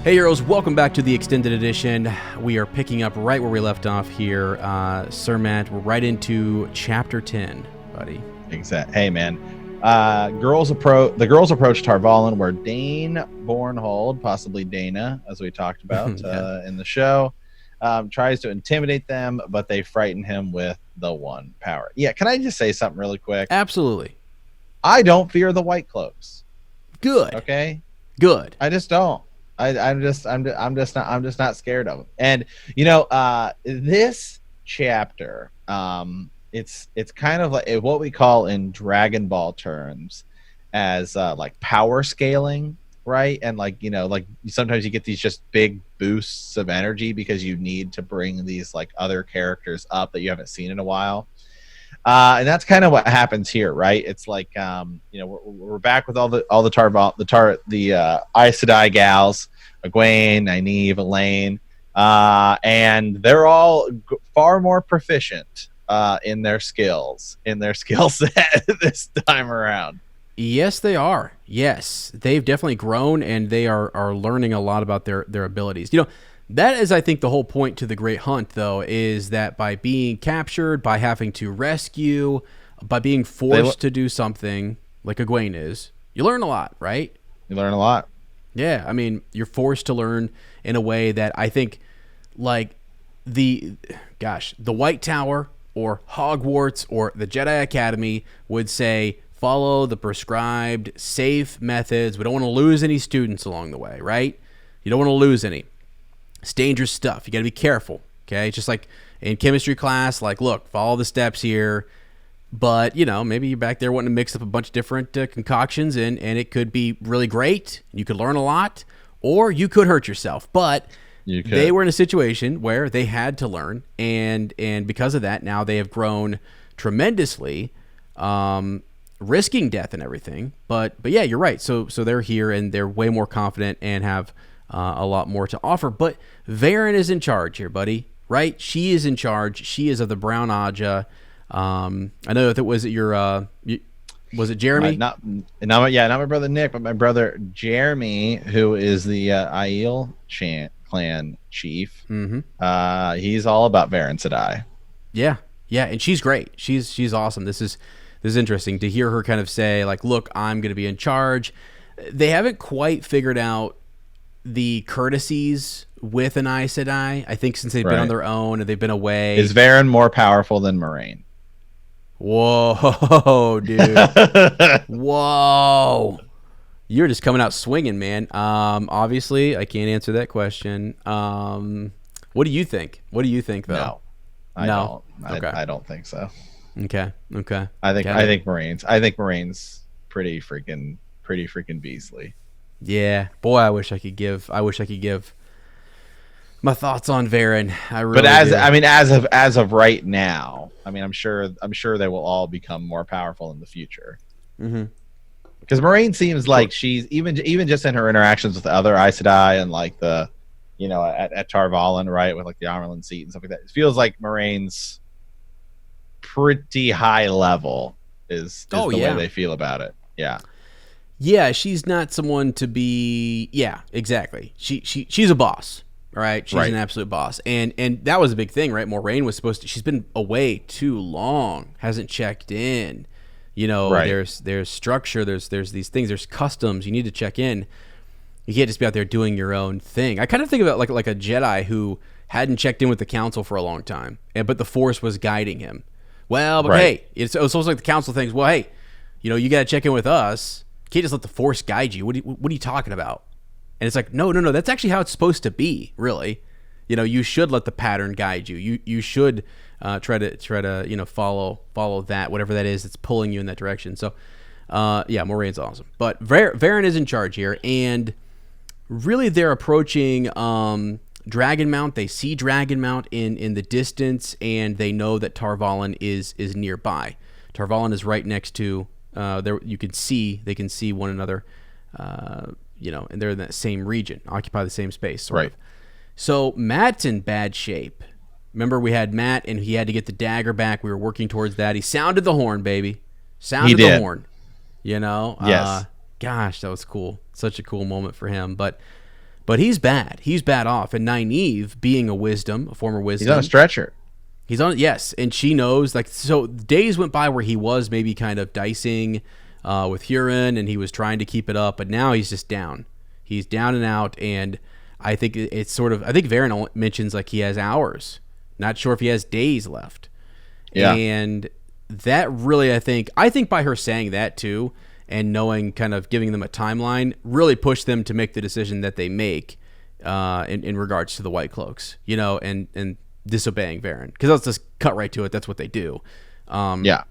Hey heroes, welcome back to the extended edition. We are picking up right where we left off here. Sir Matt, we're right into chapter 10, buddy. Exactly. Hey man. The girls approach Tarvalin, where Dane Bornhold, possibly Dana, as we talked about in the show, tries to intimidate them, but they frighten him with the one power. Yeah, can I just say something really quick? Absolutely. I don't fear the Whitecloaks. Good. Okay. Good. I just don't. I'm just not scared of them. And this chapter, it's kind of like what we call in Dragon Ball terms as like power scaling, right? And like sometimes you get these just big boosts of energy because you need to bring these like other characters up that you haven't seen in a while. And that's kind of what happens here, right? It's like we're back with all the Aes Sedai gals, Egwene, Nynaeve, Elaine, and they're all far more proficient in their skill set this time around. Yes, they are. Yes, they've definitely grown, and they are learning a lot about their abilities. That is, I think, the whole point to the Great Hunt, though, is that by being captured, by having to rescue, by being forced to do something like Egwene is, you learn a lot, right? You learn a lot. Yeah, I mean, you're forced to learn in a way that I think, like, the White Tower or Hogwarts or the Jedi Academy would say, follow the prescribed safe methods. We don't want to lose any students along the way, right? You don't want to lose any. It's dangerous stuff. You got to be careful, okay? It's just like in chemistry class, like, look, follow the steps here. But, maybe you're back there wanting to mix up a bunch of different concoctions, and it could be really great. You could learn a lot, or you could hurt yourself. But they were in a situation where they had to learn, and because of that, now they have grown tremendously, risking death and everything. But yeah, you're right. So they're here, and they're way more confident and have a lot more to offer. But Verin is in charge here, buddy, right? She is in charge. She is of the Brown Aja. I know that was it Jeremy? Not my brother Nick, but my brother Jeremy, who is the Aiel clan chief. Mm-hmm. He's all about Verin Sedai. Yeah, and she's great. She's awesome. This is interesting to hear her kind of say, like, look, I'm going to be in charge. They haven't quite figured out the courtesies with an Aes Sedai. I think since they've been on their own and they've been away. Is Verin more powerful than Moiraine? Whoa, dude. Whoa. You're just coming out swinging, man. Obviously, I can't answer that question. What do you think? What do you think, though? No, I don't. Okay. I don't think so. Okay. I think Moraine's pretty freaking beastly. Yeah, boy, I wish I could give my thoughts on Verin. As of right now, I'm sure they will all become more powerful in the future. Mm-hmm. Because Moiraine seems like she's even just in her interactions with the other Aes Sedai and like the, at Tarvalin, right, with like the Amerlin seat and stuff like that. It feels like Moraine's pretty high level is the way they feel about it. Yeah. Yeah, she's not someone to be. Yeah, exactly. She's a boss. All right, she's an absolute boss, and that was a big thing, right? Moiraine was supposed to. She's been away too long, hasn't checked in. There's structure. There's these things. There's customs. You need to check in. You can't just be out there doing your own thing. I kind of think about like a Jedi who hadn't checked in with the Council for a long time, but the Force was guiding him. Well, but hey, it's almost like the Council thinks, well, hey, you got to check in with us. You can't just let the Force guide you. What are you talking about? And it's like, no. That's actually how it's supposed to be, really. You should let the pattern guide you. You should try to follow that, whatever that is that's pulling you in that direction. So, Moraine's awesome. But Verin is in charge here, and really they're approaching Dragonmount. They see Dragonmount in the distance, and they know that Tarvalin is nearby. Tarvalin is right next to. They can see one another, and they're in that same region, occupy the same space, sort of. So Matt's in bad shape. Remember, we had Matt, and he had to get the dagger back. We were working towards that. He sounded the horn, baby. Sounded the horn. Yes. Gosh, that was cool. Such a cool moment for him. But But he's bad. He's bad off. And Nynaeve, being a former wisdom. He's on a stretcher. He's on, yes. And she knows, like, so days went by where he was maybe kind of dicing with Huron, and he was trying to keep it up. But now he's just down. He's down and out. And I think it's sort of, I think Verin mentions like he has hours. Not sure if he has days left. Yeah. And that really, I think by her saying that too, and knowing, kind of giving them a timeline, really pushed them to make the decision that they make in regards to the Whitecloaks, you know, and disobeying Verin. Because let's just cut right to it. That's what they do. Yeah.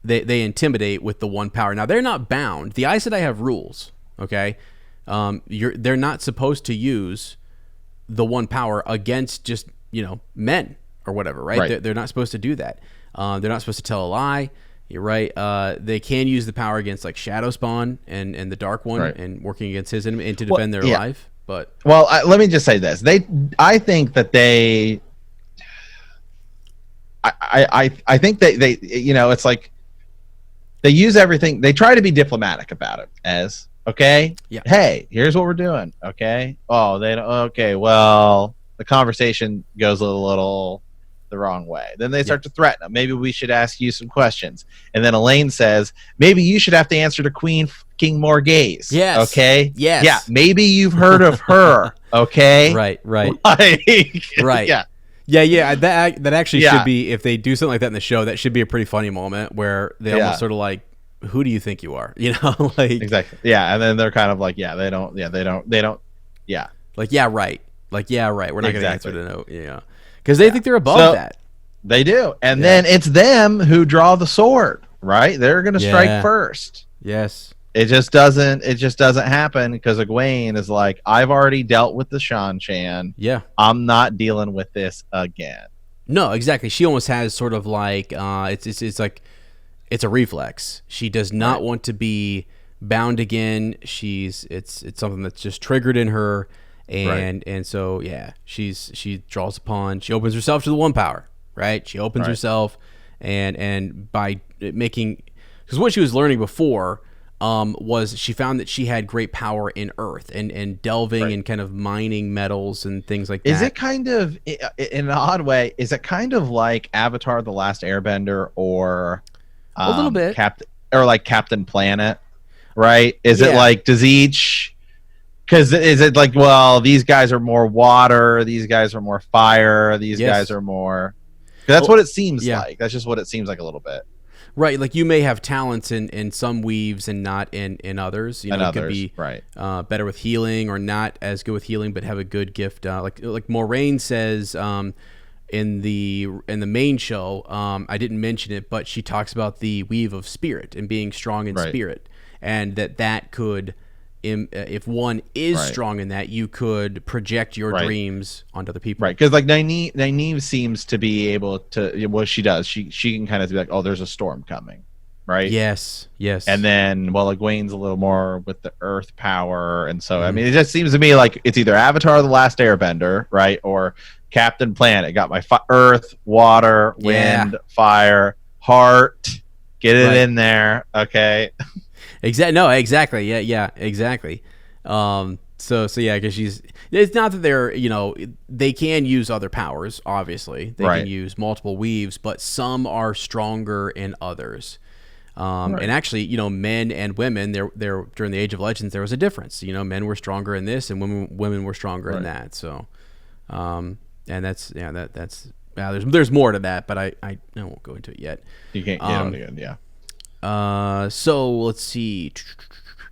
They intimidate with the one power. Now, they're not bound. The Aes Sedai have rules, okay? They're not supposed to use the one power against just, you know, men or whatever, right? They're not supposed to do that. They're not supposed to tell a lie. You're right. They can use the power against like Shadow Spawn and the Dark One, and working against his enemy and to defend their life. But let me just say this: I think that they, I think they, you know, it's like they use everything. They try to be diplomatic about it. As okay, hey, here's what we're doing. Okay. Oh, they don't. Okay. Well, the conversation goes a little the wrong way. Then they start to threaten them. Maybe we should ask you some questions. And then Elaine says, maybe you should have to answer to King Morghese. Yes. Okay. Yes. Yeah. Maybe you've heard of her. Okay. Right. Like, right. Yeah. Yeah. That actually should be, if they do something like that in the show, that should be a pretty funny moment where they almost sort of like, who do you think you are? You know, like exactly. Yeah. And then they're kind of like, they don't. Yeah. Like, yeah, right. Like, yeah, right. We're not going to answer the note. Yeah. Because they think they're above that. They do. And then it's them who draw the sword, right? They're going to strike first. Yes. It just doesn't happen because Egwene is like, I've already dealt with the Shan-Chan. Yeah. I'm not dealing with this again. No, exactly. She almost has sort of like, it's like, it's a reflex. She does not want to be bound again. It's something that's just triggered in her. And so she draws upon, she opens herself to the one power, right? She opens herself and by making, because what she was learning before was she found that she had great power in earth and delving and kind of mining metals and things like that. Is it kind of, in an odd way, is it kind of like Avatar The Last Airbender or a little bit Captain Planet, right? Is it like, does each, because is it like, well, these guys are more water, these guys are more fire, these guys are more, that's what it seems like. That's just what it seems like a little bit. Right, like you may have talents in some weaves and not in others. You know, it could be better with healing or not as good with healing, but have a good gift. Like Moiraine says in the main show, I didn't mention it, but she talks about the weave of spirit and being strong in spirit, and that could, if one is strong in that, you could project your dreams onto other people. Right, because like Nynaeve seems to be able to, what she does, she can kind of be like, oh, there's a storm coming, right? Yes. And then, well, Egwene's a little more with the earth power, and so, I mean, it just seems to me like it's either Avatar The Last Airbender, right, or Captain Planet. Got my earth, water, wind, fire, heart, get it in there, okay? Exactly. Yeah, exactly. So yeah, because it's not that they're, you know, they can use other powers, obviously. They can use multiple weaves, but some are stronger in others. And actually, you know, men and women, there during the Age of Legends, there was a difference. You know, men were stronger in this and women were stronger in that. So, and that's, there's more to that, but I won't go into it yet. You can't get on again, So let's see.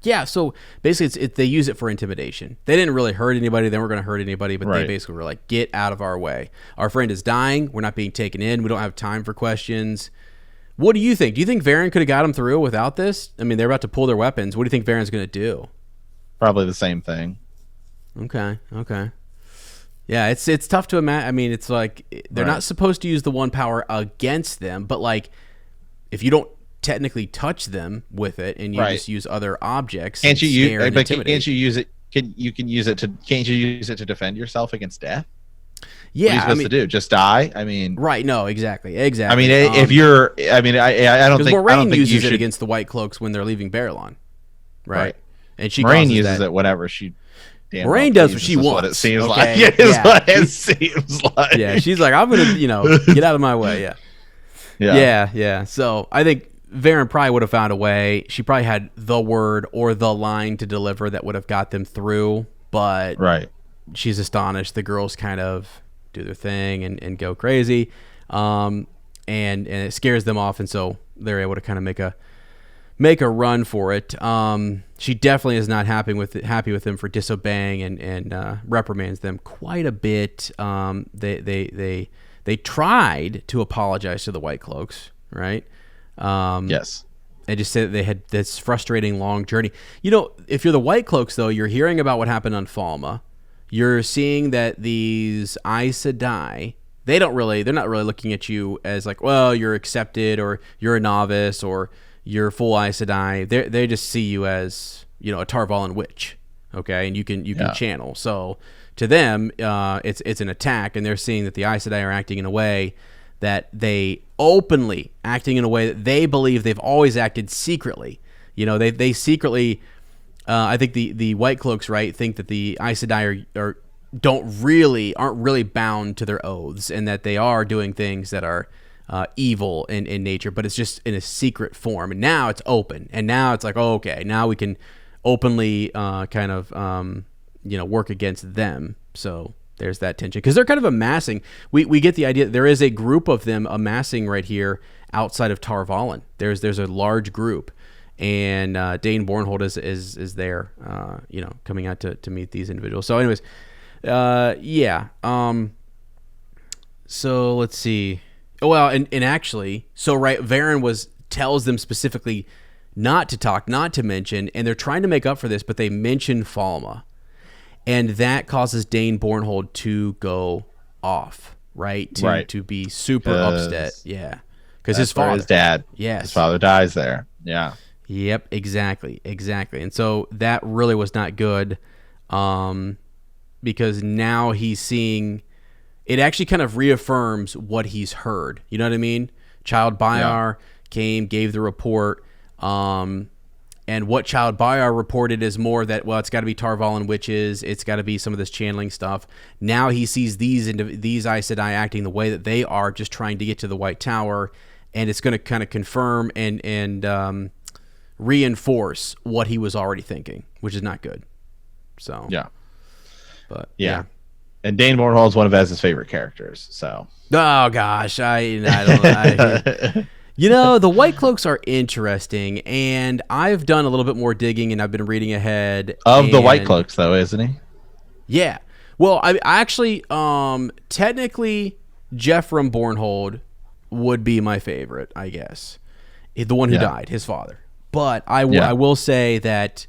Yeah, so basically they use it for intimidation. They didn't really hurt anybody. They weren't going to hurt anybody, but they basically were like, get out of our way. Our friend is dying. We're not being taken in. We don't have time for questions. What do you think? Do you think Verin could have got him through without this? I mean, they're about to pull their weapons. What do you think Varin's going to do? Probably the same thing. Okay. Yeah, it's tough to imagine. I mean, it's like they're not supposed to use the one power against them, but like if you don't technically touch them with it and you just use other objects, can't you use it? Can't you use it to defend yourself against death? Yeah, what are you supposed to do? Just die? I mean, no, exactly. I mean, if you're, I mean, I don't think Moiraine uses it against the Whitecloaks when they're leaving Barillon, right? And she Moiraine uses it whenever she Moiraine does what she wants. What it seems okay? like. It is what it seems like. Yeah, she's like, I'm gonna, get out of my way. Yeah. So I think Verin probably would have found a way. She probably had the word or the line to deliver that would have got them through. But she's astonished. The girls kind of do their thing and go crazy, and it scares them off, and so they're able to kind of make a run for it. She definitely is not happy with them for disobeying and reprimands them quite a bit. They tried to apologize to the Whitecloaks, right? Yes. They just said that they had this frustrating long journey. If you're the Whitecloaks, though, you're hearing about what happened on Falma. You're seeing that these Aes Sedai, they're not really looking at you as like, well, you're accepted or you're a novice or you're full Aes Sedai. They just see you as, a Tarvalin witch, okay, and you can channel. So to them, it's an attack, and they're seeing that the Aes Sedai are acting in a way that they believe they've always acted secretly. They secretly. I think the Whitecloaks, right, think that the Aes Sedai aren't really bound to their oaths, and that they are doing things that are evil in nature, but it's just in a secret form. And now it's open, and now it's like, oh, okay, now we can openly work against them. So there's that tension because they're kind of amassing. We get the idea that there is a group of them amassing right here outside of Tarvalin. There's a large group. And Dane Bornhold is there, coming out to meet these individuals. So, anyways, so let's see. Well, and actually, so right, Verin tells them specifically not to talk, not to mention, and they're trying to make up for this, but they mention Falma, and that causes Dane Bornhold to go off, right? To be super upset, yeah, because his dad, his father dies there, yeah. Yep, exactly. And so that really was not good, because now he's seeing, it actually kind of reaffirms what he's heard. You know what I mean? Child Bayar came, gave the report, and what Child Bayar reported is more that, well, it's got to be Tarvalin witches, it's got to be some of this channeling stuff. Now he sees these Aes Sedai acting the way that they are, just trying to get to the White Tower, and it's going to kind of confirm and reinforce what he was already thinking, which is not good. So but and Dane Bornhold's one of Ez's favorite characters. So oh gosh, I don't know. The Whitecloaks are interesting, and I've done a little bit more digging, and I've been reading ahead of the Whitecloaks, though, isn't he? Yeah. Well, I actually technically Verin Bornhold would be my favorite, I guess. The one who died, his father. But I will say that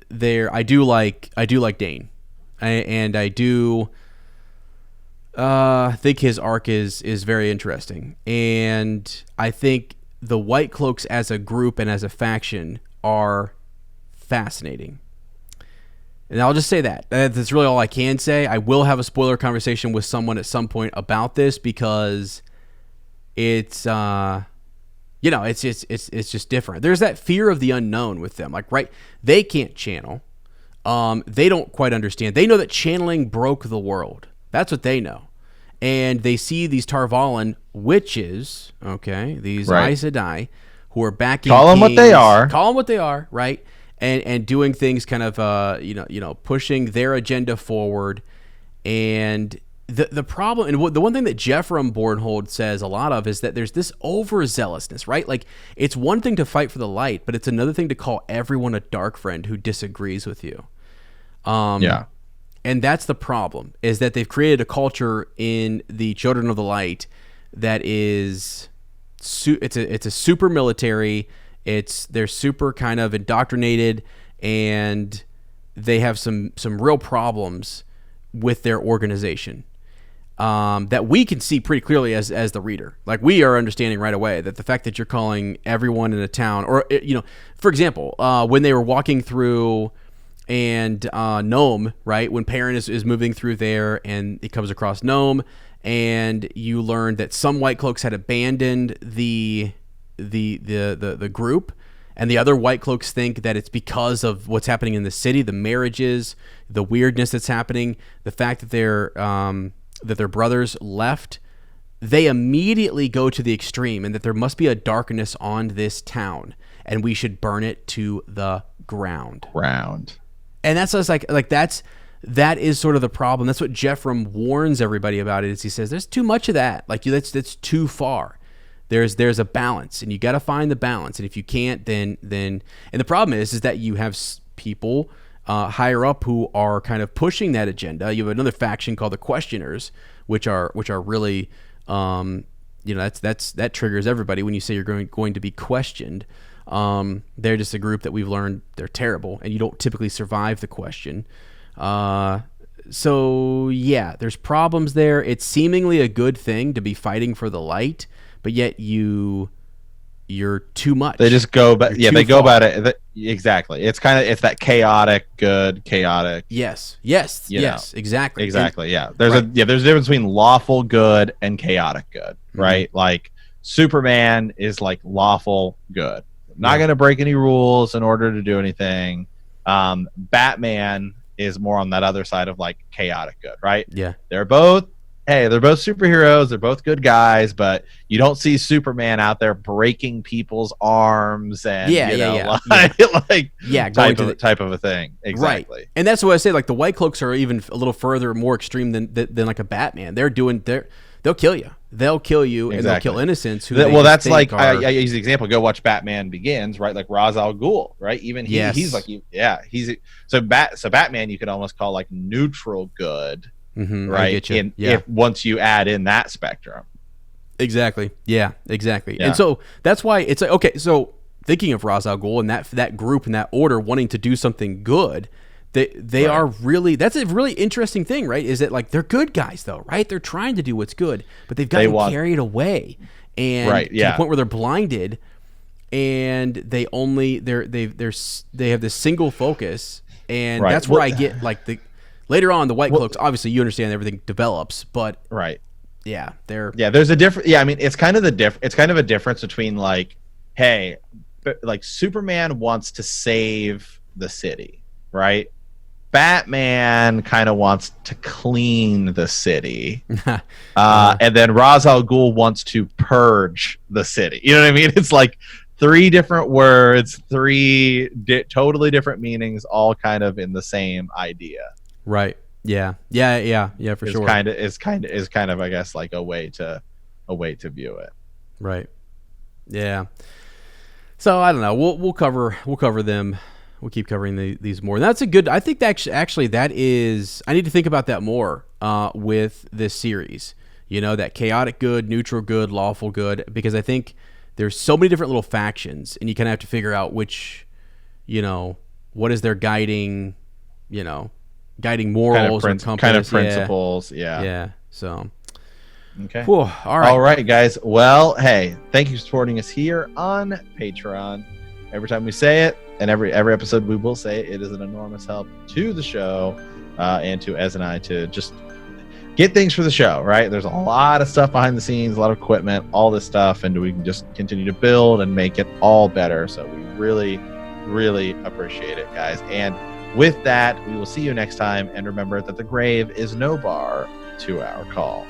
I do like Dane, and I do think his arc is very interesting, and I think the Whitecloaks as a group and as a faction are fascinating. And I'll just say that. That's really all I can say. I will have a spoiler conversation with someone at some point about this because it's it's just different. There's that fear of the unknown with them. Like, right, they can't channel. They don't quite understand. They know that channeling broke the world. That's what they know. And they see ththese Tarvalin witches, okay, these Aes Sedai, who are backing Call them what they are. Call them what they are, right? And doing things kind of, pushing their agenda forward. And the problem, and the one thing that Verin Bornhold says a lot of is that there's this overzealousness, right? Like, it's one thing to fight for the light, but it's another thing to call everyone a dark friend who disagrees with you. And that's the problem, is that they've created a culture in the Children of the Light that is it's a super military. They're super kind of indoctrinated, and they have some real problems with their organization. That we can see pretty clearly as the reader. Like, we are understanding right away that the fact that you're calling everyone in a town, or, for example, when they were walking through and Nome, right, when Perrin is moving through there and he comes across Nome, and you learn that some Whitecloaks had abandoned the group, And the other Whitecloaks think that it's because of what's happening in the city, the marriages, the weirdness that's happening, the fact that their brothers left. They immediately go to the extreme, and that there must be a darkness on this town, and we should burn it to the ground. And that's just like that is sort of the problem. That's what Jeffrem warns everybody about. Is he says there's too much of that. Like that's too far. There's a balance, and you got to find the balance. And if you can't, then and the problem is that you have people higher up who are kind of pushing that agenda. You have another faction called the Questioners, which are really that triggers everybody when you say you're going to be questioned. They're just a group that we've learned they're terrible, and you don't typically survive the question. So yeah, there's problems there. It's seemingly a good thing to be fighting for the light, but yet you're too much. They just go, but yeah, they go about it exactly. It's that chaotic good, chaotic. Yes, exactly. Yeah, there's a difference between lawful good and chaotic good, right? Mm-hmm. Like Superman is like lawful good, not going to break any rules in order to do anything. Batman is more on that other side of like chaotic good, right? Yeah, they're both superheroes, they're both good guys, but you don't see Superman out there breaking people's arms and type of a thing. Exactly. Right. And that's what I say, like the Whitecloaks are even a little further more extreme than like a Batman. They'll kill you. They'll kill you, and they'll kill innocents. That's like I use the example. Go watch Batman Begins, right? Like Ra's al Ghul, right? Even he's like so Batman you could almost call like neutral good. Mm-hmm, right. If once you add in that spectrum. Exactly. Yeah, exactly. Yeah. And so that's why it's like, okay, so thinking of Ra's al Ghul and that group and that order wanting to do something good, they are really, that's a really interesting thing, right? Is that like they're good guys though, right? They're trying to do what's good, but they've gotten carried away and to the point where they're blinded, and they have this single focus, and that's where I get like later on, the Whitecloaks, obviously you understand everything develops, but there's a different. Yeah, I mean, it's kind of a difference between like, hey, like Superman wants to save the city, right? Batman kind of wants to clean the city, and then Ra's al Ghul wants to purge the city. You know what I mean? It's like three different words, totally different meanings, all kind of in the same idea. Right. Yeah. For sure. It's kind of I guess like a way to view it. Right. Yeah. So I don't know. We'll cover them. We'll keep covering these more. That's a good. I think that actually that is. I need to think about that more with this series. You know, that chaotic good, neutral good, lawful good, because I think there's so many different little factions, and you kind of have to figure out which, what is their guiding morals and compass. Kind of principles. Yeah. So. Okay. Cool. All right, guys. Well, hey, thank you for supporting us here on Patreon. Every time we say it, and every episode we will say it is an enormous help to the show and to Ez and I to just get things for the show, right? There's a lot of stuff behind the scenes, a lot of equipment, all this stuff, and we can just continue to build and make it all better. So we really, really appreciate it, guys. And with that, we will see you next time. And remember that the grave is no bar to our call.